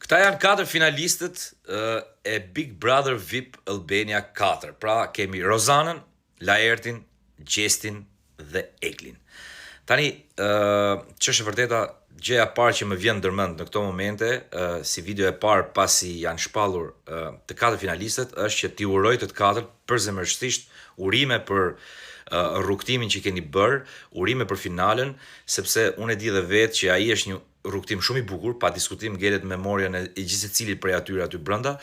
Këta janë 4 finalistët e Big Brother VIP Albania 4. Pra kemi Rozanën, Laertin, Gjestin dhe Eglin. Tani, që është vërteta, gjëja parë që më vjen ndërmend në këto momente, si video e parë pasi janë shpallur të 4 finalistët, është që ti uroj të 4 përzemërsisht urime për rrugtimin që keni bërë, urime për finalen, sepse unë e di dhe vetë që ai është një rrugtim shumë i bukur, pa diskutim ngelet memorien e gjithë secilit prej atyre aty brenda,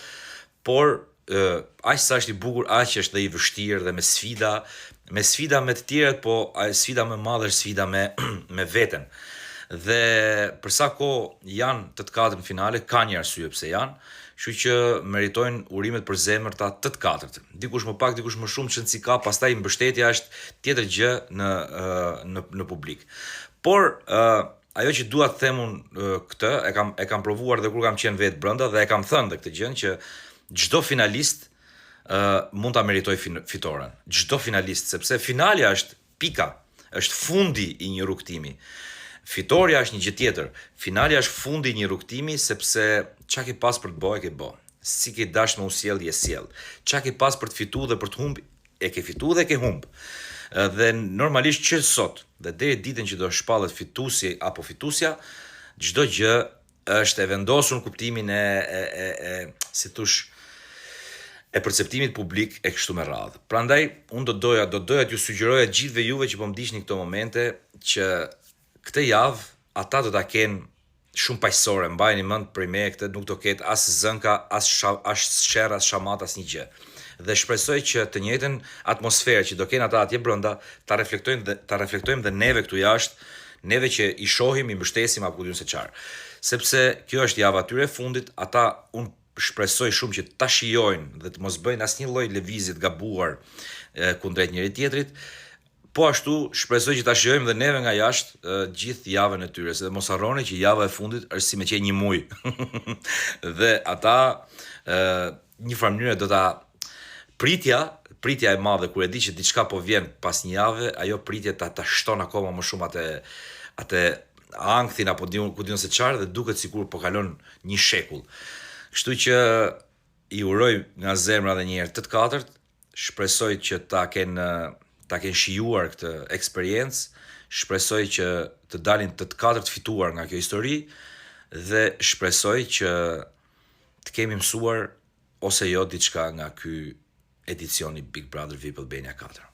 por aq sa është i bukur, aq është dhe i vështirë dhe me sfida me të tjerët, po sfida më e madhe është sfida me veten. Dhe për sa kohë janë të 4 në finale, ka një arsye pse janë, kështu që meritojnë urimet për zemër ta të 4. Dikush më pak, dikush më shumë, çon si ka, pastaj mbështetja është tjetër gjë në publik. Por ajo që dua të them unë këtë, e kam provuar dhe kur kam qenë vetë brenda dhe e kam thënë dhe këtë gjë që çdo finalist mund ta meritoj fitoren. Çdo finalist, sepse finalja është pika, është fundi i një rrugtimi. Fitoria është një gjë tjetër. Finalja është fundi i një rrugtimi, sepse çka ke pas për të bëj, ke bë. Si ke dash me u sjell, je sjell. Çka ke pas për të fituar dhe për të humb, e ke fituar dhe ke humb. Dhe normalisht që sot, dhe deri ditën që do shpallet fituesi apo fituesja, çdo gjë është e vendosur në kuptimin si thosh, e perceptimit publik e kështu me radhë. Prandaj, unë do doja t'ju sugjeroja gjithëve juve që po më ndiqni këto momente që këtë javë ata do ta kenë shumë paqësore, mbajeni mend prej me këtë nuk do ketë as zënka, as sherr, as shamat, as një gjë. Dhe shpresoj që të njëjtën atmosferë që do kenë ata atje brenda ta reflektojmë dhe neve këtu jashtë, neve që i shohim, i mbështesim apo ku diun se çfarë. Sepse kjo është java atyre fundit, ata unë shpresoj shumë që ta shijojnë dhe të mos bëjnë asnjë lloj lëvizje të gabuar kundrejt njëri tjetrit. Po ashtu shpresoj që ta shijojmë dhe neve nga jashtë gjithë javën e tyre, se mos harroni që java e fundit është si me qenë një muj. Dhe ata një farë mënyrë do ta pritja e madhe kur e di që diçka po vjen pas një jave, ajo pritje ta shton akoma më shumë atë ankthin apo ku diun se çfarë dhe duket sikur po kalon një shekull. Kështu që i uroj nga zemra edhe një herë të 4, shpresoj që ta kenë shijuar këtë eksperiencë, shpresoj që të dalin të 4 fituar nga kjo histori dhe shpresoj që të kemi mësuar ose jo diçka nga ky edicioni Big Brother VIP Albania 4.